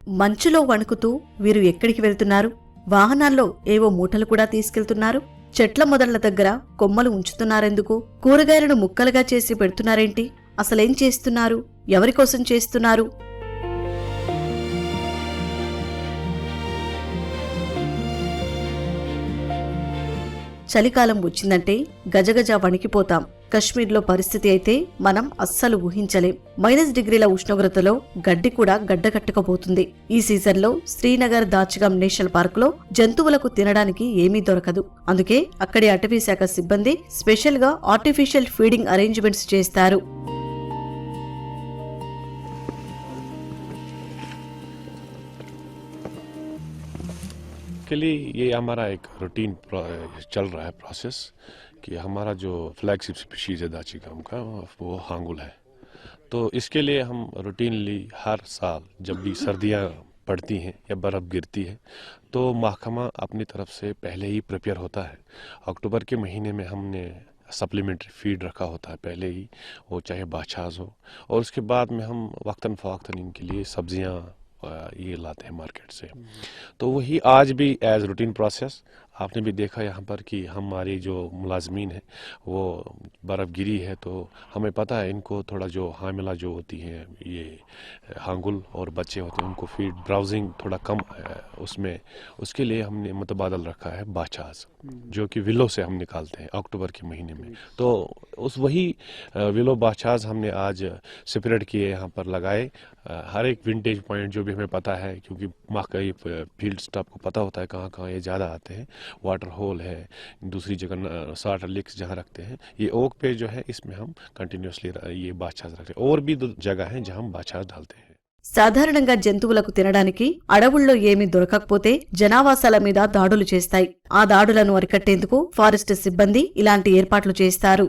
మంచులో వణుకుతూ వీరు ఎక్కడికి వెళ్తున్నారు? వాహనాల్లో ఏవో మూటలు కూడా తీసుకెళ్తున్నారు. చెట్ల మొదళ్ల దగ్గర కొమ్మలు ఉంచుతున్నారెందుకు? కూరగాయలను ముక్కలుగా చేసి పెడుతున్నారేంటి? అసలేం చేస్తున్నారు? ఎవరికోసం చేస్తున్నారు? చలికాలం వచ్చిందంటే గజగజ వణికిపోతాం. కశ్మీర్లో పరిస్థితి అయితే మనం అస్సలు ఊహించలేం. -డిగ్రీల ఉష్ణోగ్రతలో గడ్డి కూడా గడ్డకట్టుకపోతుంది. ఈ సీజన్లో శ్రీనగర్ దాచిగం నేషనల్ పార్కులో జంతువులకు తినడానికి ఏమీ దొరకదు. అందుకే అక్కడి అటవీ శాఖ సిబ్బంది స్పెషల్ గా ఆర్టిఫిషియల్ ఫీడింగ్ అరేంజ్మెంట్స్ చేస్తారు. के लिए ये हमारा एक रूटीन चल रहा है प्रोसेस कि हमारा जो फ्लैगशिप स्पीशीज है दाचिगम का वो हांगुल है। तो इसके लिए हम रूटीनली हर साल जब भी सर्दियाँ पड़ती हैं या बर्फ़ गिरती है तो महकमा अपनी तरफ से पहले ही प्रिपेयर होता है। अक्टूबर के महीने में हमने सप्लीमेंट्री फीड रखा होता है पहले ही, वो चाहे बाछाज हो, और उसके बाद में हम वक्तन फ़वक्तन इनके लिए सब्जियाँ ये लाते हैं मार्केट से। तो वही आज भी एज रूटीन प्रोसेस आपने भी देखा यहाँ पर कि हमारी जो मुलाजमीन है वो बर्फ़ गिरी है तो हमें पता है इनको थोड़ा जो हामिला जो होती हैं ये हांगुल और बच्चे होते हैं उनको फीड ब्राउजिंग थोड़ा कम है उसमें, उसके लिए हमने मुतबादल रखा है बाछाज जो कि विलो से हम निकालते हैं अक्टूबर के महीने में। तो उस वही विलो बाछाज हमने आज सेपरेट किए यहाँ पर लगाए। हर एक विंटेज पॉइंट जो भी हमें पता है क्योंकि कई फील्ड स्टाफ को पता होता है कहाँ कहाँ ये ज़्यादा आते हैं, वाटर होल है, दूसरी जगह साटर लेक्स जहाँ रखते हैं, ये ओक पे जो है इसमें हम कंटिन्यूसली ये बाछाज रखते हैं। और भी दो जगह हैं जहाँ हम बाछाज डालते हैं। సాధారణంగా జంతువులకు తినడానికి అడవుల్లో ఏమీ దొరకకపోతే జనావాసాల మీద దాడులు చేస్తాయి. ఆ దాడులను అరికట్టేందుకు ఫారెస్ట్ సిబ్బంది ఇలాంటి ఏర్పాట్లు చేస్తారు.